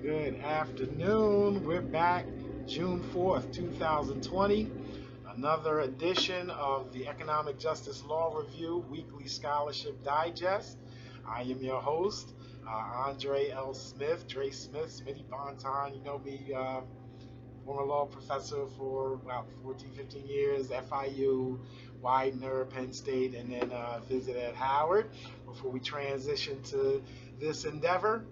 Good afternoon. We're back June 4th, 2020. Another edition of the Economic Justice Law Review Weekly Scholarship Digest. I am your host, Andre L. Smith, Dre Smith, Smitty Bonton. You know me, former law professor for about 14, 15 years, FIU, Widener, Penn State, and then visited at Howard before we transition to this endeavor.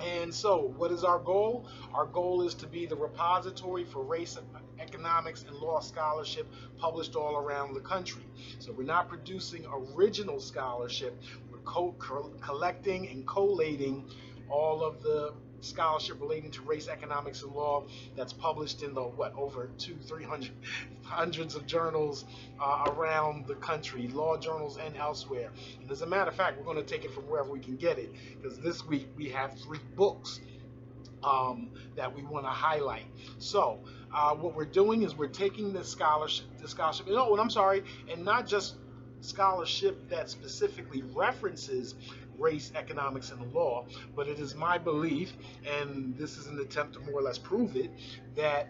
And so, what is our goal? Our goal is to be the repository for race, economics, and law scholarship published all around the country. So, we're not producing original scholarship, we're collecting and collating all of the scholarship relating to race, economics, and law that's published in the over 300 hundreds of journals around the country, law journals and elsewhere. And as a matter of fact, we're going to take it from wherever we can get it, because this week we have 3 books that we want to highlight. So what we're doing is we're taking this scholarship, and not just scholarship that specifically references race, economics, and the law, but it is my belief, and this is an attempt to more or less prove it, that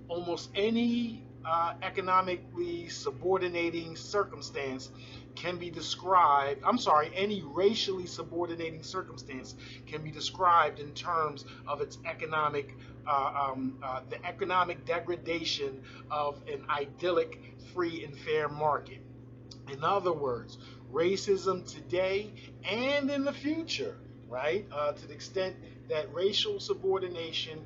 almost any economically subordinating circumstance can be described, any racially subordinating circumstance can be described in terms of its economic, the economic degradation of an idyllic, free, and fair market. In other words, racism today and in the future, right? To the extent that racial subordination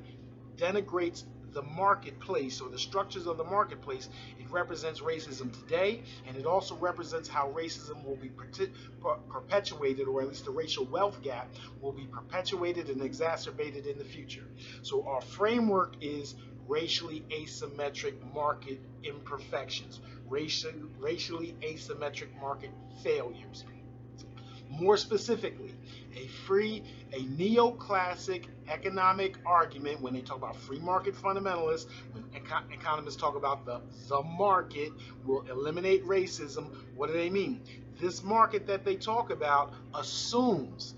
denigrates the marketplace or the structures of the marketplace, it represents racism today, and it also represents how racism will be perpetuated, or at least the racial wealth gap will be perpetuated and exacerbated in the future. So our framework is racially asymmetric market imperfections, racially asymmetric market failures. More specifically, a neoclassic economic argument, when they talk about free market fundamentalists, when economists talk about the market will eliminate racism, what do they mean? This market that they talk about assumes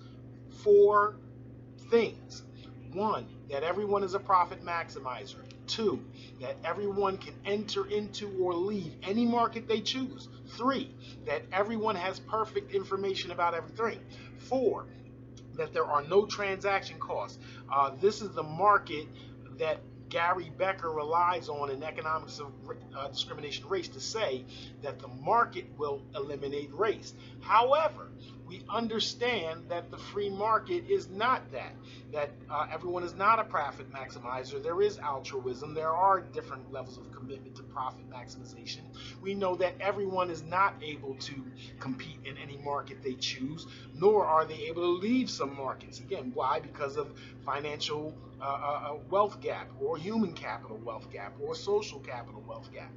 4 things. 1, that everyone is a profit maximizer. 2, that everyone can enter into or leave any market they choose. 3, that everyone has perfect information about everything. 4, that there are no transaction costs. This is the market that Gary Becker relies on in Economics of Discrimination Race to say that the market will eliminate race. However, we understand that the free market is not that everyone is not a profit maximizer. There is altruism. There are different levels of commitment to profit maximization. We know that everyone is not able to compete in any market they choose, nor are they able to leave some markets. Again, why? Because of financial wealth gap, or human capital wealth gap, or social capital wealth gap.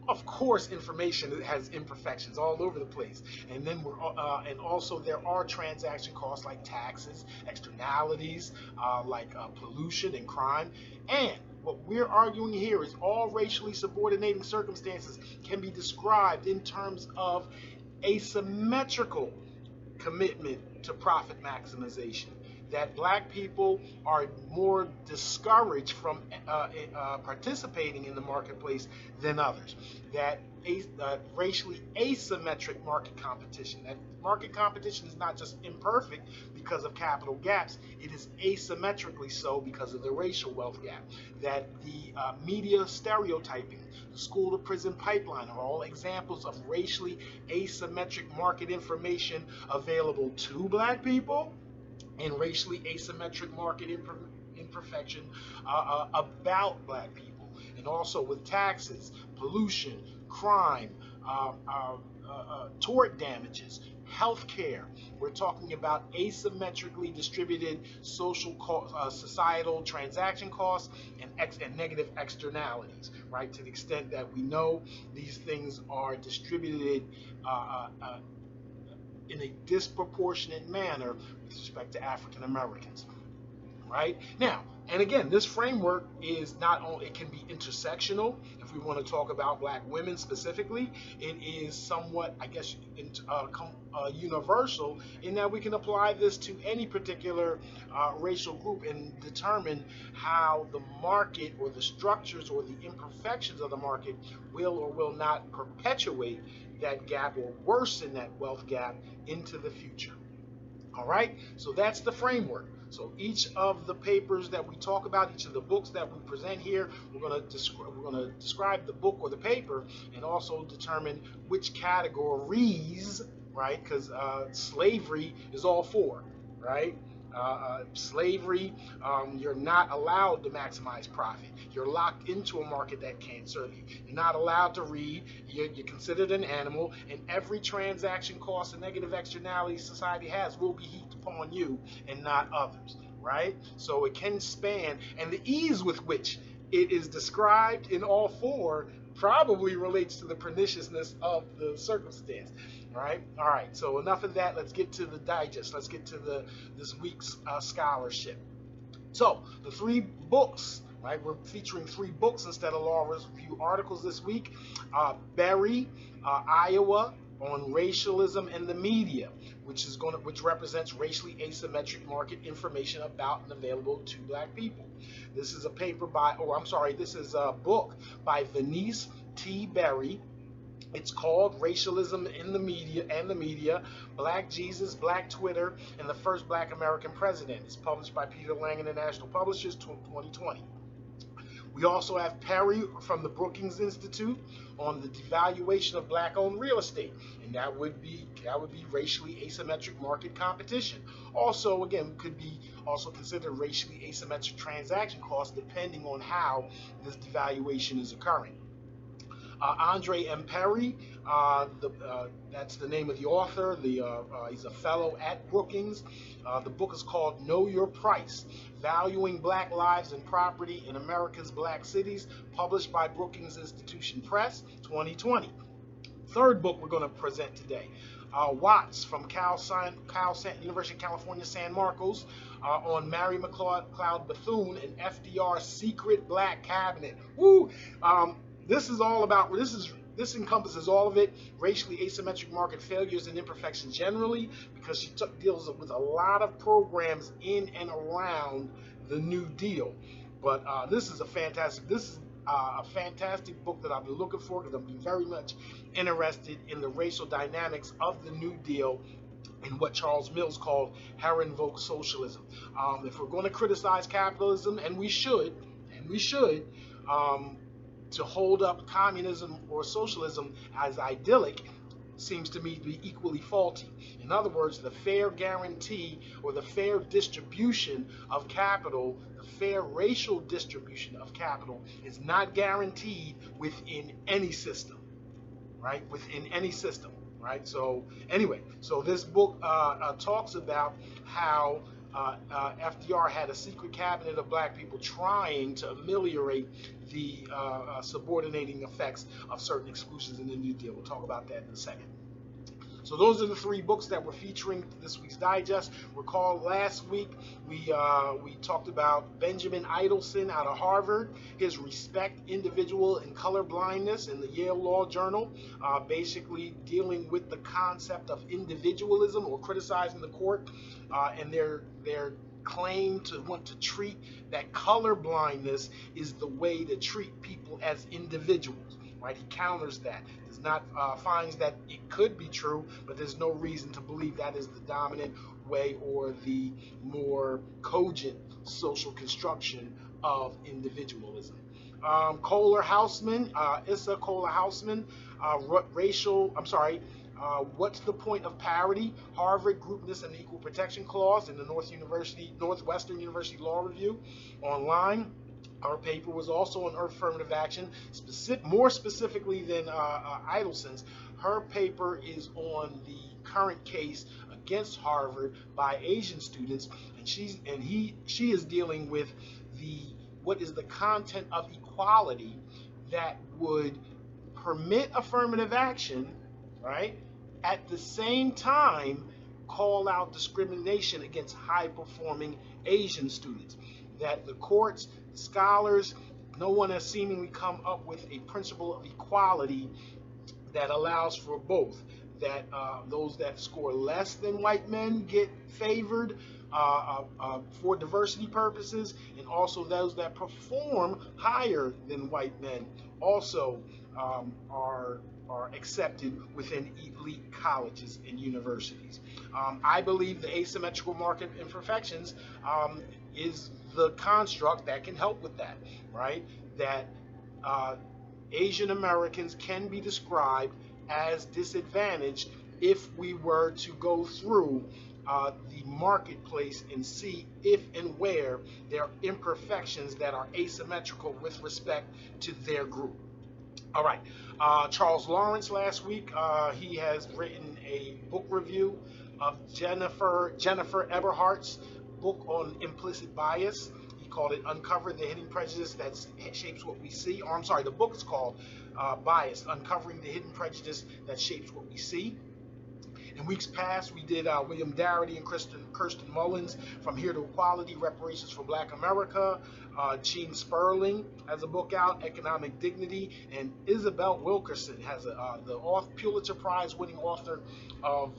Of course, information has imperfections all over the place, and then and also there are transaction costs like taxes, externalities like pollution and crime. And what we're arguing here is all racially subordinating circumstances can be described in terms of asymmetrical commitment to profit maximization. That black people are more discouraged from participating in the marketplace than others. That racially asymmetric market competition. That market competition is not just imperfect because of capital gaps, it is asymmetrically so because of the racial wealth gap. That the media stereotyping, the school to prison pipeline are all examples of racially asymmetric market information available to black people, and racially asymmetric market imperfection about black people. And also with taxes, pollution, crime, tort damages, healthcare. We're talking about asymmetrically distributed societal transaction costs and negative externalities, right? To the extent that we know these things are distributed in a disproportionate manner with respect to African Americans, right? Now, and again, this framework is not only, it can be intersectional. If we want to talk about black women specifically, it is somewhat, I guess, universal in that we can apply this to any particular racial group and determine how the market or the structures or the imperfections of the market will or will not perpetuate that gap or worsen that wealth gap into the future. All right, so that's the framework. So each of the papers that we talk about, each of the books that we present here, we're going to describe the book or the paper, and also determine which categories, right? Because slavery is all four, right? Slavery, you're not allowed to maximize profit. You're locked into a market that can't serve you. You're not allowed to read. You're considered an animal, and every transaction cost and negative externality society has will be heaped upon you and not others, right? So it can span, and the ease with which it is described in all four probably relates to the perniciousness of the circumstance, right? All right, so enough of that. Let's get to the digest. Let's get to this week's scholarship. So the three books, right? We're featuring three books instead of law review articles this week. Berry, Iowa, on racialism and the media, which represents racially asymmetric market information about and available to black people. This is a this is a book by Venice T. Berry. It's called Racialism in the Media, Black Jesus, Black Twitter, and the First Black American President. It's published by Peter Lang International Publishers, 2020. We also have Perry from the Brookings Institute on the devaluation of black-owned real estate, and that would be racially asymmetric market competition. Also, again, could be also considered racially asymmetric transaction costs depending on how this devaluation is occurring. Andre M. Perry, that's the name of the author. He's a fellow at Brookings. The book is called Know Your Price, Valuing Black Lives and Property in America's Black Cities, published by Brookings Institution Press, 2020. Third book we're going to present today, Watts from University of California, San Marcos, on Mary McLeod Bethune and FDR's secret black cabinet. Woo! This encompasses all of it, racially asymmetric market failures and imperfections generally, because she deals with a lot of programs in and around the New Deal. But this is a fantastic book that I've been looking for, because I'm very much interested in the racial dynamics of the New Deal and what Charles Mills called Herrenvolk socialism. If we're going to criticize capitalism, and we should, to hold up communism or socialism as idyllic seems to me to be equally faulty. In other words, the fair guarantee or the fair distribution of capital, the fair racial distribution of capital, is not guaranteed within any system, right? Within any system, right? So anyway, so this book talks about how FDR had a secret cabinet of black people trying to ameliorate the subordinating effects of certain exclusions in the New Deal. We'll talk about that in a second. So those are the three books that we're featuring this week's digest. Recall last week we talked about Benjamin Eidelson out of Harvard, his Respect, Individual, and Colorblindedness in the Yale Law Journal, basically dealing with the concept of individualism or criticizing the court and their claim to want to treat that colorblindness is the way to treat people as individuals. Right? He counters that. Does not finds that it could be true, but there's no reason to believe that is the dominant way or the more cogent social construction of individualism. Issa Kohler-Hausman, what's the point of parity? Harvard Groupness and Equal Protection Clause in the Northwestern University Law Review online. Our paper was also on affirmative action, more specifically than Eidelson's. Her paper is on the current case against Harvard by Asian students, and she is dealing with what is the content of equality that would permit affirmative action, right? At the same time, call out discrimination against high-performing Asian students. That the courts, scholars, no one has seemingly come up with a principle of equality that allows for both. That those that score less than white men get favored for diversity purposes, and also those that perform higher than white men also are accepted within elite colleges and universities. I believe the asymmetrical market imperfections is the construct that can help with that, right? That Asian Americans can be described as disadvantaged if we were to go through the marketplace and see if and where there are imperfections that are asymmetrical with respect to their group. All right, Charles Lawrence last week, he has written a book review of Jennifer Eberhardt's book on implicit bias. He called it Uncover the Hidden Prejudice That Shapes What We See. Or I'm sorry, the book is called Bias, Uncovering the Hidden Prejudice That Shapes What We See. In weeks past, we did William Darity and Kirsten Mullins, From Here to Equality, Reparations for Black America. Gene Sperling has a book out, Economic Dignity. And Isabel Wilkerson has the Pulitzer Prize winning author of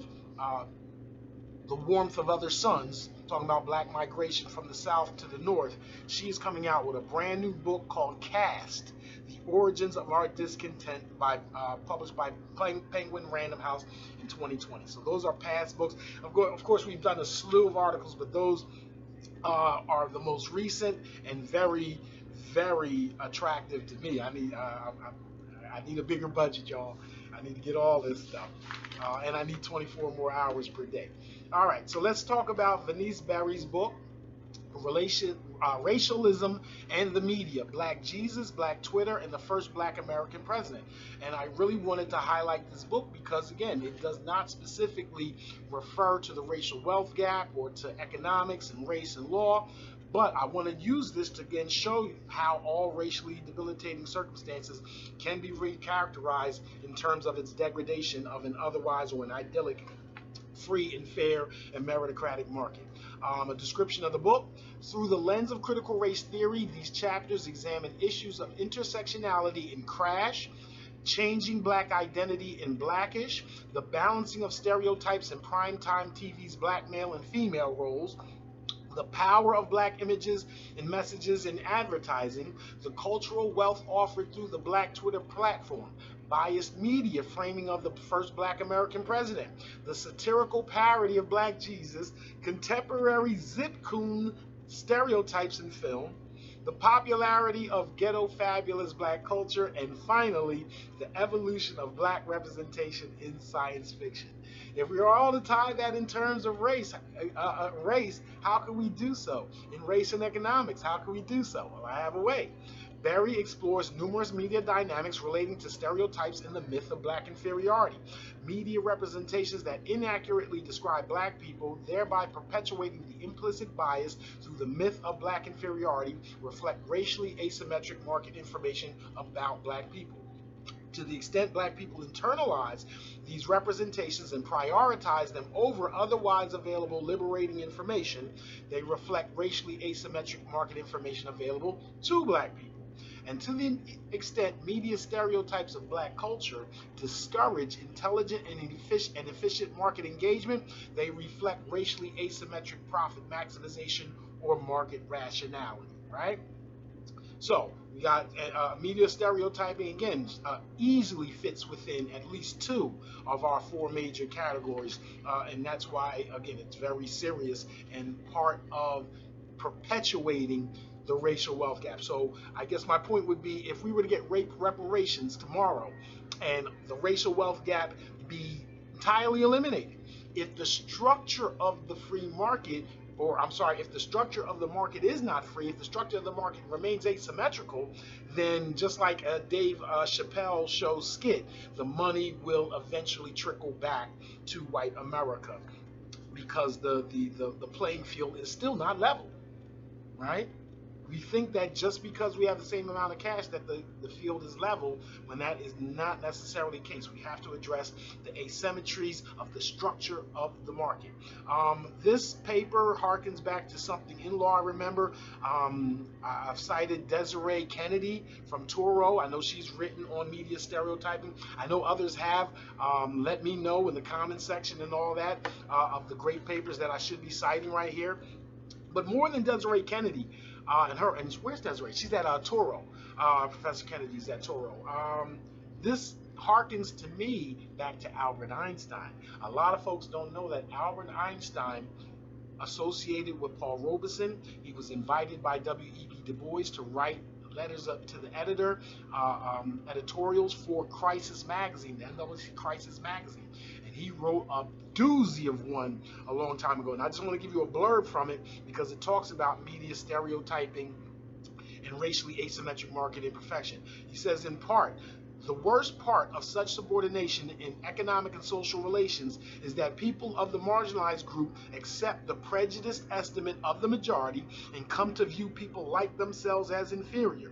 The Warmth of Other Suns, talking about black migration from the South to the North. She is coming out with a brand new book called Caste, The Origins of Our Discontent, published by Penguin Random House in 2020. So those are past books. Of course, we've done a slew of articles, but those are the most recent and very, very attractive to me. I need a bigger budget, y'all. I need to get all this stuff. And I need 24 more hours per day. All right, so let's talk about Venice Berry's book, Racialism and the Media, Black Jesus, Black Twitter, and the First Black American President. And I really wanted to highlight this book because, again, it does not specifically refer to the racial wealth gap or to economics and race and law, but I want to use this to, again, show you how all racially debilitating circumstances can be recharacterized in terms of its degradation of an otherwise or an idyllic free and fair and meritocratic market. A description of the book. Through the lens of critical race theory, these chapters examine issues of intersectionality in Crash, changing black identity in Blackish, the balancing of stereotypes in primetime TV's black male and female roles, the power of black images and messages in advertising, the cultural wealth offered through the Black Twitter platform, biased media framing of the first black American president, the satirical parody of Black Jesus, contemporary zip-coon stereotypes in film, the popularity of ghetto fabulous black culture, and finally, the evolution of black representation in science fiction. If we are all to tie that in terms of race, how can we do so? In race and economics, how can we do so? Well, I have a way. Berry explores numerous media dynamics relating to stereotypes and the myth of black inferiority. Media representations that inaccurately describe black people, thereby perpetuating the implicit bias through the myth of black inferiority, reflect racially asymmetric market information about black people. To the extent black people internalize these representations and prioritize them over otherwise available liberating information, they reflect racially asymmetric market information available to black people. And to the extent media stereotypes of black culture discourage intelligent and efficient market engagement, they reflect racially asymmetric profit maximization or market rationality, right? So we got media stereotyping, again, easily fits within at least two of our four major categories. And that's why, again, it's very serious and part of perpetuating the racial wealth gap. So I guess my point would be, if we were to get reparations tomorrow and the racial wealth gap be entirely eliminated, if the structure of the free market, if the structure of the market is not free, if the structure of the market remains asymmetrical, then just like Dave Chappelle show's skit, the money will eventually trickle back to white America because the playing field is still not level, right? We think that just because we have the same amount of cash that the field is level, when that is not necessarily the case. We have to address the asymmetries of the structure of the market. This paper harkens back to something in law I remember. I've cited Desiree Kennedy from Toro. I know she's written on media stereotyping. I know others have. Let me know in the comments section and all that of the great papers that I should be citing right here. But more than Desiree Kennedy and where's Desiree? She's at Toro. Professor Kennedy's at Toro. This harkens to me back to Albert Einstein. A lot of folks don't know that Albert Einstein, associated with Paul Robeson, he was invited by W.E.B. Du Bois to write letters up to the editor, editorials for Crisis Magazine, the NAACP Crisis Magazine. And he wrote a doozy of one a long time ago. And I just want to give you a blurb from it because it talks about media stereotyping and racially asymmetric market imperfection. He says, in part, the worst part of such subordination in economic and social relations is that people of the marginalized group accept the prejudiced estimate of the majority and come to view people like themselves as inferior.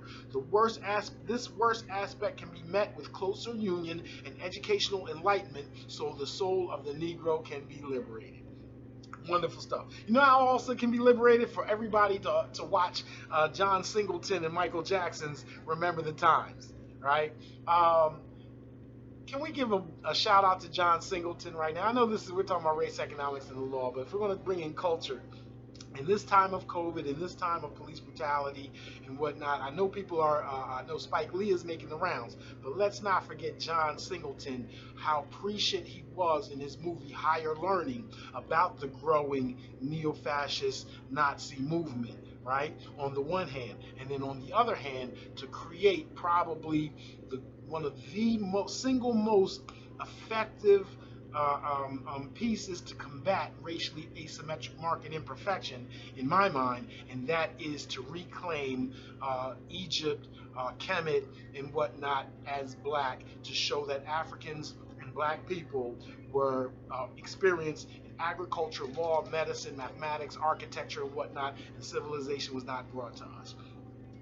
This worst aspect can be met with closer union and educational enlightenment so the soul of the Negro can be liberated. Wonderful stuff. You know how also can be liberated? For everybody to watch John Singleton and Michael Jackson's Remember the Times. Right? Can we give a shout out to John Singleton right now? I know we're talking about race, economics, and the law, but if we're going to bring in culture in this time of COVID, in this time of police brutality and whatnot, I know I know Spike Lee is making the rounds, but let's not forget John Singleton, how prescient he was in his movie Higher Learning about the growing neo-fascist Nazi movement. Right, on the one hand, and then on the other hand, to create probably one of the single most effective pieces to combat racially asymmetric market imperfection, in my mind, and that is to reclaim Egypt, Kemet, and whatnot as black, to show that Africans and black people were experienced agriculture, law, medicine, mathematics, architecture, and whatnot, and civilization was not brought to us,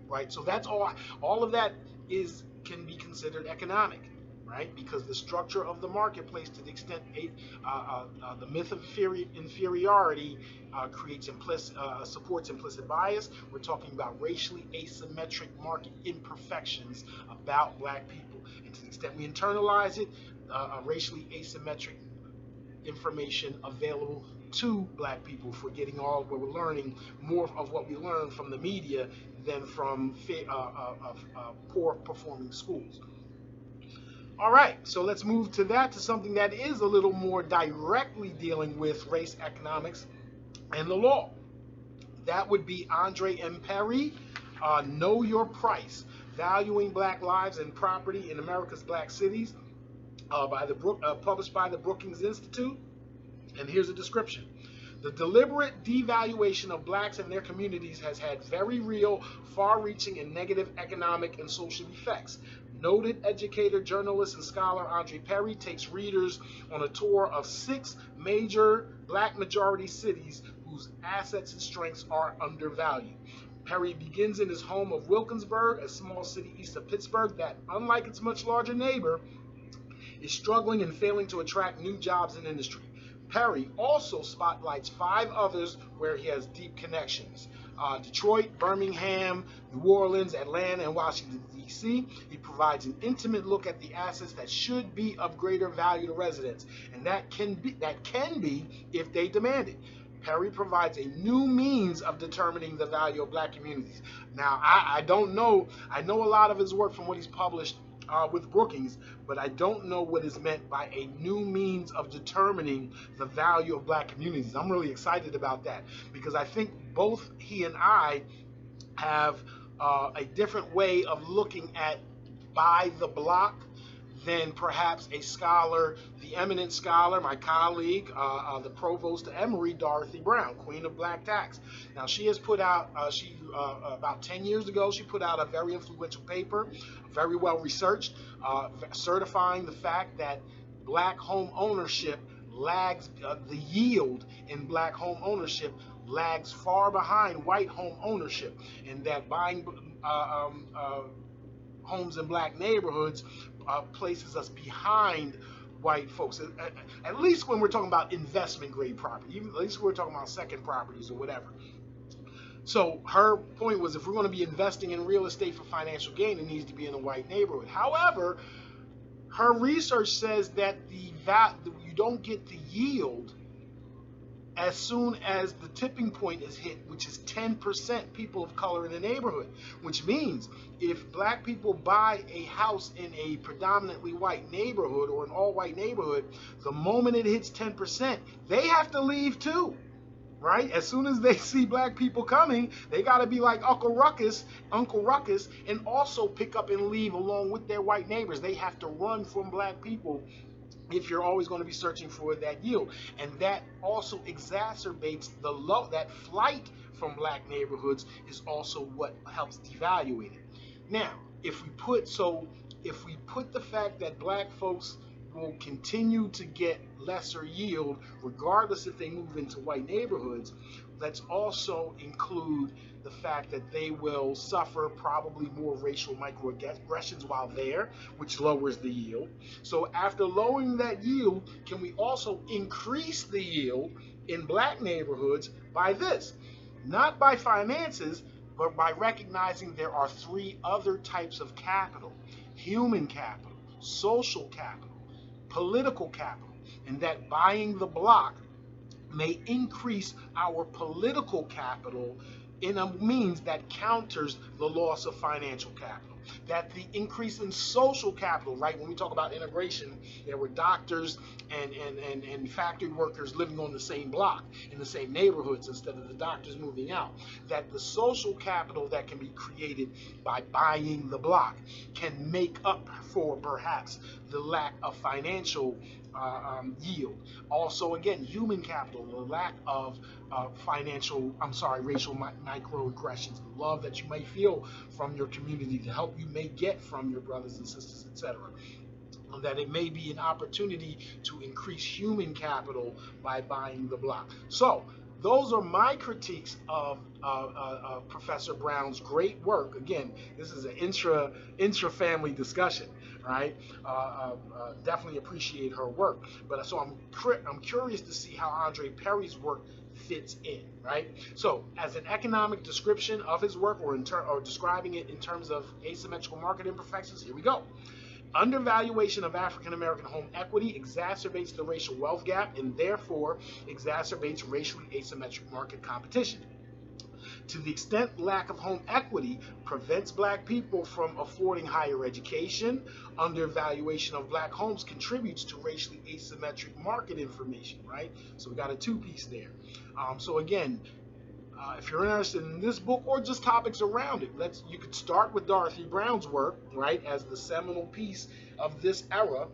right? So that's all of that can be considered economic, right? Because the structure of the marketplace, to the extent the myth of inferiority creates supports implicit bias. We're talking about racially asymmetric market imperfections about black people, and to the extent we internalize it, racially asymmetric information available to black people for getting all what we're learning, more of what we learn from the media than from poor performing schools. All right, so let's move to something that is a little more directly dealing with race, economics, and the law. That would be Andre M. Perry, Know Your Price, Valuing Black Lives and Property in America's Black Cities, published by the Brookings Institute. And here's a description. The deliberate devaluation of blacks and their communities has had very real, far-reaching, and negative economic and social effects. Noted educator, journalist, and scholar Andre Perry takes readers on a tour of 6 major black majority cities whose assets and strengths are undervalued. Perry begins in his home of Wilkinsburg, a small city east of Pittsburgh that, unlike its much larger neighbor, is struggling and failing to attract new jobs and industry. Perry also spotlights 5 others where he has deep connections. Detroit, Birmingham, New Orleans, Atlanta, and Washington, D.C. He provides an intimate look at the assets that should be of greater value to residents, and that can be if they demand it. Perry provides a new means of determining the value of black communities. Now, I don't know. I know a lot of his work from what he's published with Brookings, but I don't know what is meant by a new means of determining the value of black communities. I'm really excited about that because I think both he and I have a different way of looking at by the block than perhaps a scholar, the eminent scholar, my colleague, the provost of Emory, Dorothy Brown, Queen of Black Tax. Now, she has put out, about 10 years ago, she put out a very influential paper, very well researched, certifying the fact that black home ownership lags, the yield in black home ownership lags far behind white home ownership, and that buying homes in black neighborhoods places us behind white folks, at least when we're talking about investment grade property, even, at least when we're talking about second properties or whatever. So her point was, if we're going to be investing in real estate for financial gain, it needs to be in a white neighborhood. However, her research says that you don't get the yield as soon as the tipping point is hit, which is 10% people of color in the neighborhood, which means if black people buy a house in a predominantly white neighborhood or an all-white neighborhood, the moment it hits 10%, they have to leave too. Right? As soon as they see black people coming, they got to be like Uncle Ruckus, and also pick up and leave along with their white neighbors. They have to run from black people if you're always going to be searching for that yield. And that also exacerbates that flight from black neighborhoods is also what helps devaluate it. Now, if we put the fact that black folks will continue to get lesser yield regardless if they move into white neighborhoods, let's also include the fact that they will suffer probably more racial microaggressions while there, which lowers the yield. So after lowering that yield, can we also increase the yield in black neighborhoods by this? Not by finances, but by recognizing there are three other types of capital: human capital, social capital, political capital, and that buying the block may increase our political capital in a means that counters the loss of financial capital. That the increase in social capital, right? When we talk about integration, there were doctors and factory workers living on the same block in the same neighborhoods instead of the doctors moving out. That the social capital that can be created by buying the block can make up for perhaps the lack of financial yield. Also, again, human capital, the lack of racial microaggressions, the love that you may feel from your community, the help you may get from your brothers and sisters, etc. That it may be an opportunity to increase human capital by buying the block. So those are my critiques of Professor Brown's great work. Again, this is an intra-family discussion, right? Definitely appreciate her work. But so I'm curious to see how Andre Perry's work fits in, right? So as an economic description of his work, or describing it in terms of asymmetrical market imperfections, here we go. Undervaluation of African American home equity exacerbates the racial wealth gap and therefore exacerbates racially asymmetric market competition. To the extent lack of home equity prevents black people from affording higher education, undervaluation of black homes contributes to racially asymmetric market information, right? So we got a two-piece there. So again, if you're interested in this book or just topics around it, you could start with Dorothy Brown's work, right, as the seminal piece of this era,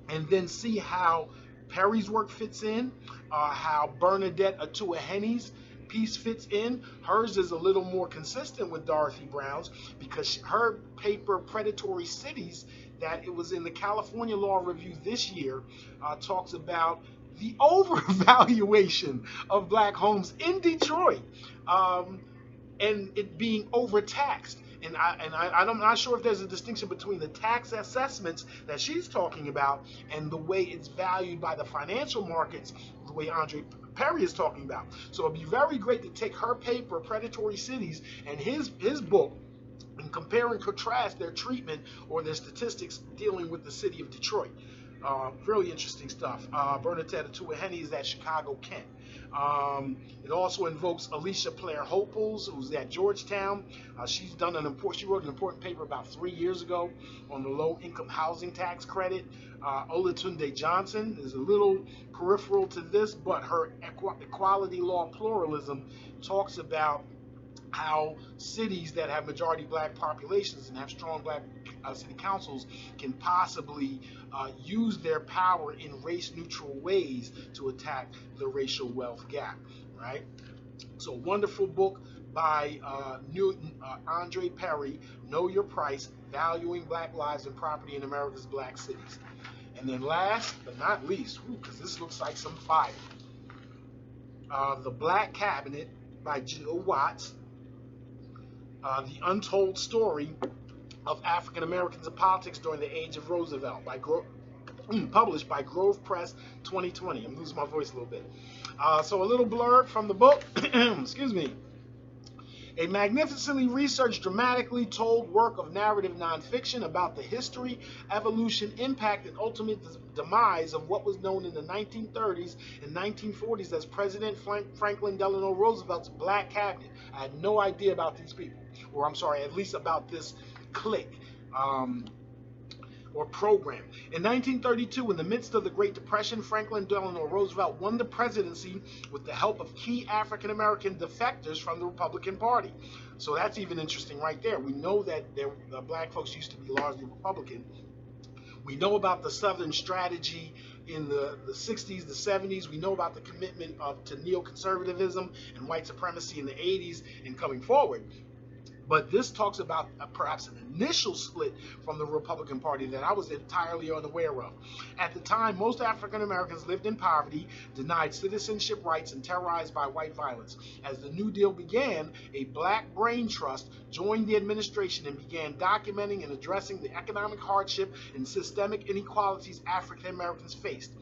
and then see how Perry's work fits in, how Bernadette Atuahenne's piece fits in. Hers is a little more consistent with Dorothy Brown's because her paper, Predatory Cities, that it was in the California Law Review this year, talks about the overvaluation of black homes in Detroit, and it being overtaxed. And I'm not sure if there's a distinction between the tax assessments that she's talking about and the way it's valued by the financial markets, the way Andre Perry is talking about. So it'd be very great to take her paper, Predatory Cities, and his book, and compare and contrast their treatment or their statistics dealing with the city of Detroit. Really interesting stuff. Bernadette Atuahene is at Chicago, Kent. It also invokes Alicia Player Hopels, who's at Georgetown. She wrote an important paper about 3 years ago on the low-income housing tax credit. Olatunde Johnson is a little peripheral to this, but her equality law pluralism talks about how cities that have majority black populations and have strong black city councils can possibly use their power in race-neutral ways to attack the racial wealth gap, right? So wonderful book by Andre Perry, Know Your Price, Valuing Black Lives and Property in America's Black Cities. And then last but not least, because this looks like some fire, The Black Cabinet by Jill Watts, The Untold Story of African Americans in Politics During the Age of Roosevelt, published by Grove Press 2020. I'm losing my voice a little bit. So a little blurb from the book. Excuse me. A magnificently researched, dramatically told work of narrative nonfiction about the history, evolution, impact, and ultimate demise of what was known in the 1930s and 1940s as President Franklin Delano Roosevelt's Black Cabinet. I had no idea about these people, or I'm sorry, at least about this clique. Or program. In 1932, in the midst of the Great Depression, Franklin Delano Roosevelt won the presidency with the help of key African American defectors from the Republican Party. So that's even interesting right there. We know that the black folks used to be largely Republican. We know about the Southern strategy in the 60s, the 70s. We know about the commitment to neoconservatism and white supremacy in the 80s and coming forward. But this talks about perhaps an initial split from the Republican Party that I was entirely unaware of. At the time, most African Americans lived in poverty, denied citizenship rights, and terrorized by white violence. As the New Deal began, a black brain trust joined the administration and began documenting and addressing the economic hardship and systemic inequalities African Americans faced.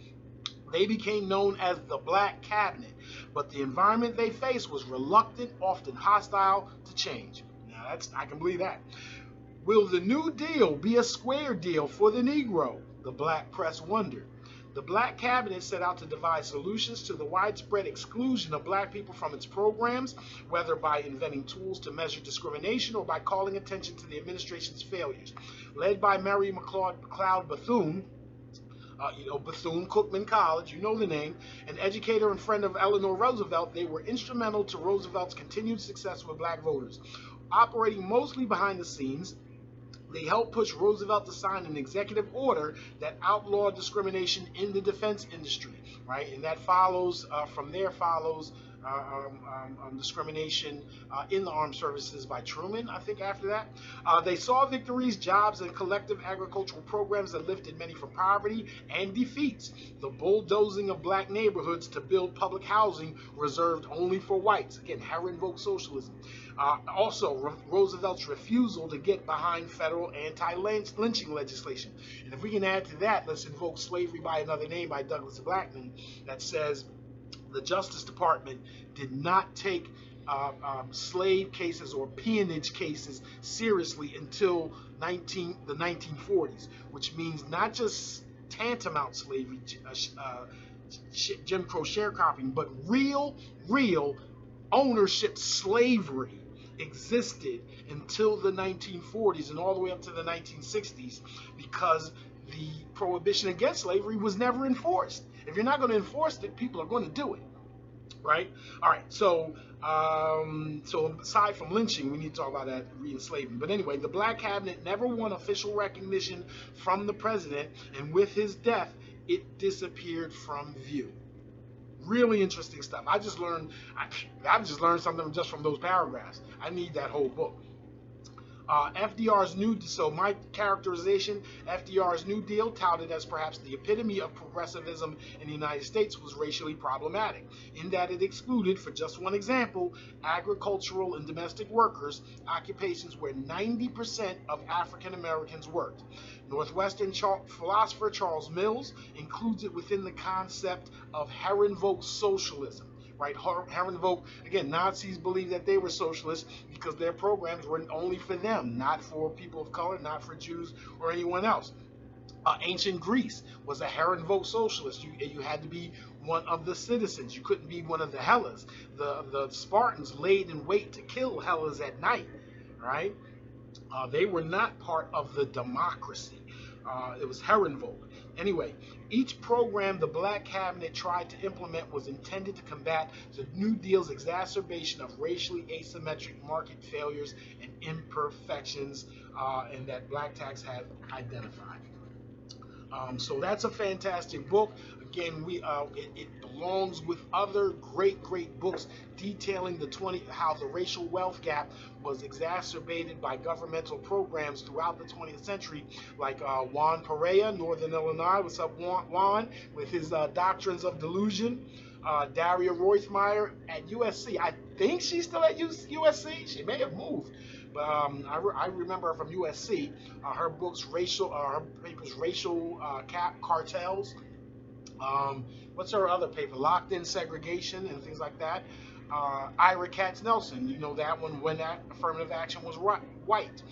They became known as the Black Cabinet, but the environment they faced was reluctant, often hostile to change. I can believe that. Will the New Deal be a square deal for the Negro? The black press wondered. The Black Cabinet set out to devise solutions to the widespread exclusion of black people from its programs, whether by inventing tools to measure discrimination or by calling attention to the administration's failures. Led by Mary McLeod Bethune, Bethune-Cookman College, you know the name, an educator and friend of Eleanor Roosevelt, they were instrumental to Roosevelt's continued success with black voters. Operating mostly behind the scenes, they helped push Roosevelt to sign an executive order that outlawed discrimination in the defense industry, right? And that follows, discrimination in the armed services by Truman, I think, after that. They saw victories, jobs, and collective agricultural programs that lifted many from poverty, and defeats. The bulldozing of black neighborhoods to build public housing reserved only for whites. Again, Herrenvolk socialism. Also, Roosevelt's refusal to get behind federal anti-lynching legislation. And if we can add to that, let's invoke Slavery by Another Name by Douglas Blackman, that says the Justice Department did not take slave cases or peonage cases seriously until the 1940s, which means not just tantamount slavery, Jim Crow sharecropping, but real ownership slavery existed until the 1940s and all the way up to the 1960s, because the prohibition against slavery was never enforced. If you're not going to enforce it, people are going to do it, right? All right, so aside from lynching, we need to talk about that re-enslaving. But anyway, the Black Cabinet never won official recognition from the president, and with his death, it disappeared from view. Really interesting stuff. I've just learned something just from those paragraphs. I need that whole book. FDR's my characterization, FDR's New Deal, touted as perhaps the epitome of progressivism in the United States, was racially problematic, in that it excluded, for just one example, agricultural and domestic workers, occupations where 90% of African Americans worked. Northwestern philosopher Charles Mills includes it within the concept of Herrenvolk socialism. Right, Herrenvolk, again, Nazis believed that they were socialists because their programs were only for them, not for people of color, not for Jews or anyone else. Ancient Greece was a Herrenvolk socialist. You had to be one of the citizens. You couldn't be one of the Hellas. The Spartans laid in wait to kill Hellas at night, right? They were not part of the democracy. It was Herrenvolk. Anyway, each program the Black Cabinet tried to implement was intended to combat the New Deal's exacerbation of racially asymmetric market failures and imperfections, and that black tax had identified. So that's a fantastic book. Again, it belongs with other great books detailing how the racial wealth gap was exacerbated by governmental programs throughout the 20th century, like Juan Perea, Northern Illinois. What's up, Juan? With his doctrines of delusion. Daria Roithmeyer at USC. I think she's still at USC. She may have moved, but I remember her from USC. Her books, her papers, racial cartels. What's her other paper? Locked in Segregation and things like that. Ira Katz Nelson, you know that one when that affirmative action was white.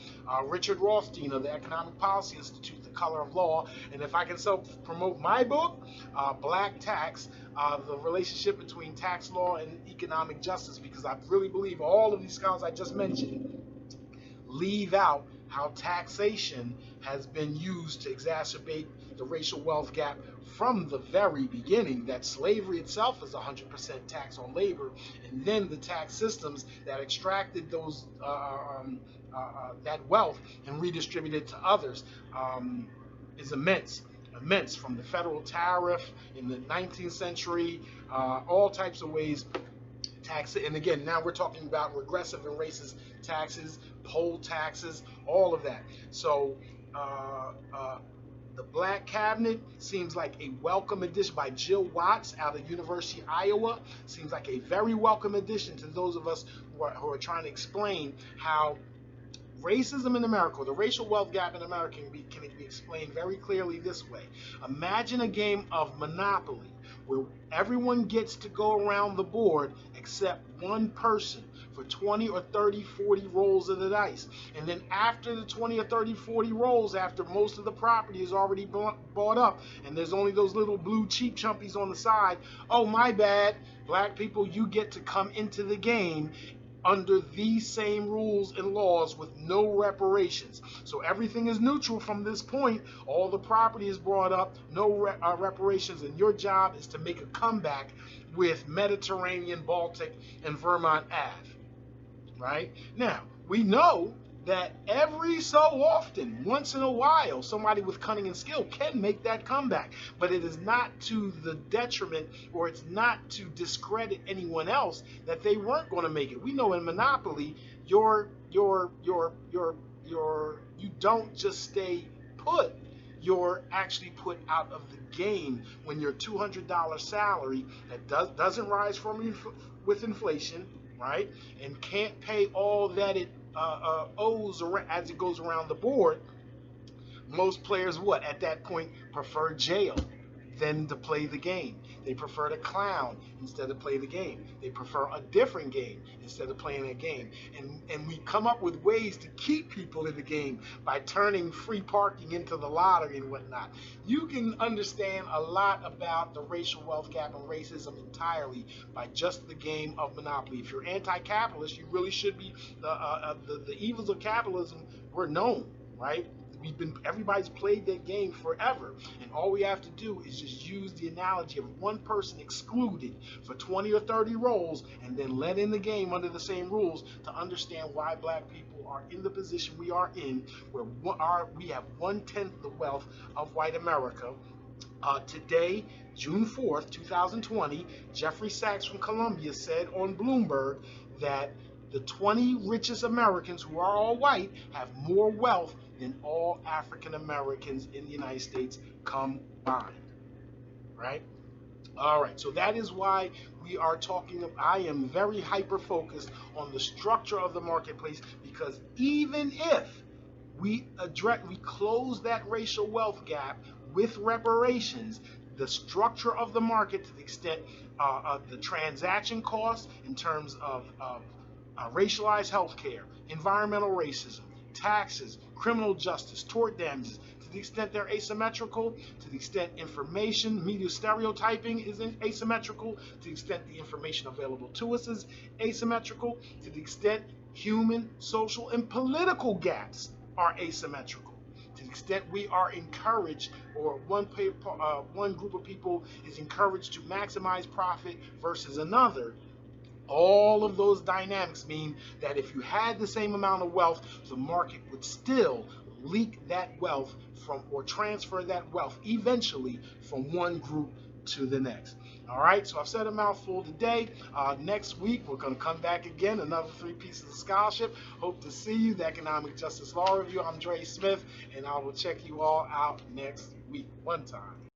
Richard Rothstein of the Economic Policy Institute, The Color of Law. And if I can self-promote my book, Black Tax, the relationship between tax law and economic justice, because I really believe all of these scholars I just mentioned leave out how taxation has been used to exacerbate the racial wealth gap from the very beginning, that slavery itself is 100% tax on labor, and then the tax systems that extracted those that wealth and redistributed it to others is immense, from the federal tariff in the 19th century, all types of ways. Tax, and again, now we're talking about regressive and racist taxes, poll taxes, all of that. So the Black Cabinet seems like a welcome addition by Jill Watts out of University of Iowa. Seems like a very welcome addition to those of us who are trying to explain how racism in America, the racial wealth gap in America, can be explained very clearly this way. Imagine a game of Monopoly where everyone gets to go around the board except one person for 20 or 30, 40 rolls of the dice. And then after the 20 or 30, 40 rolls, after most of the property is already bought up, and there's only those little blue cheap chumpies on the side, oh, my bad, black people, you get to come into the game under these same rules and laws with no reparations. So everything is neutral from this point. All the property is brought up, no reparations, and your job is to make a comeback with Mediterranean, Baltic, and Vermont Ave. Right? Now, we know that every so often, once in a while, somebody with cunning and skill can make that comeback, but it is not to the detriment, or it's not to discredit anyone else that they weren't going to make it. We know in Monopoly, you don't just stay put. You're actually put out of the game when your $200 salary that doesn't rise with inflation, right, and can't pay all that it owes as it goes around the board. Most players at that point prefer jail than to play the game. They prefer to clown instead of play the game. They prefer a different game instead of playing a game. And we come up with ways to keep people in the game by turning free parking into the lottery and whatnot. You can understand a lot about the racial wealth gap and racism entirely by just the game of Monopoly. If you're anti-capitalist, you really should be. The evils of capitalism were known, right? Everybody's played that game forever, and all we have to do is just use the analogy of one person excluded for 20 or 30 rolls and then let in the game under the same rules to understand why black people are in the position we are in, where we have 1/10 the wealth of white America. Today, June 4th, 2020, Jeffrey Sachs from Columbia said on Bloomberg that the 20 richest Americans, who are all white, have more wealth than all African Americans in the United States combined, right? All right, so that is why we are talking. I am very hyper-focused on the structure of the marketplace, because even if we close that racial wealth gap with reparations, the structure of the market, to the extent the transaction costs in terms of racialized healthcare, environmental racism, taxes, criminal justice, tort damages, to the extent they're asymmetrical, to the extent information, media stereotyping is asymmetrical, to the extent the information available to us is asymmetrical, to the extent human, social, and political gaps are asymmetrical, to the extent we are encouraged, or one group of people is encouraged to maximize profit versus another. All of those dynamics mean that if you had the same amount of wealth, the market would still leak that wealth or transfer that wealth eventually from one group to the next. All right, so I've said a mouthful today. Next week, we're going to come back again, another 3 pieces of scholarship. Hope to see you. The Economic Justice Law Review. I'm Dre Smith, and I will check you all out next week. One time.